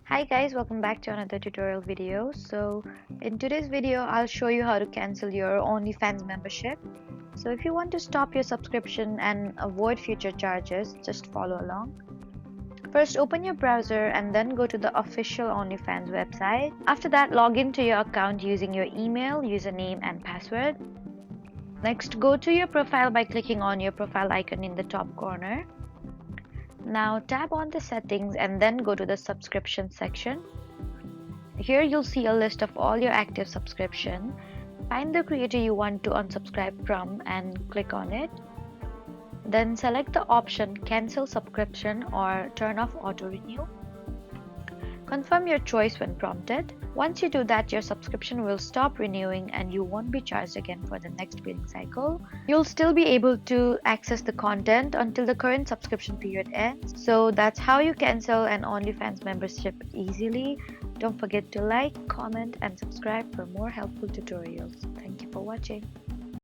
Hi guys, welcome back to another tutorial video. So in today's video, I'll show you how to cancel your OnlyFans membership. So if you want to stop your subscription and avoid future charges, just follow along. First, open your browser and then go to the official OnlyFans website. After that, log into your account using your email, username and password. Next, go to your profile by clicking on your profile icon in the top corner. Now tap on the settings and then go to the subscription section. Here you'll see a list of all your active subscription. Find the creator you want to unsubscribe from and click on it. Then select the option cancel subscription or turn off auto renew. Confirm your choice when prompted. Once you do that, your subscription will stop renewing and you won't be charged again for the next billing cycle. You'll still be able to access the content until the current subscription period ends. So that's how you cancel an OnlyFans membership easily. Don't forget to like, comment, and subscribe for more helpful tutorials. Thank you for watching.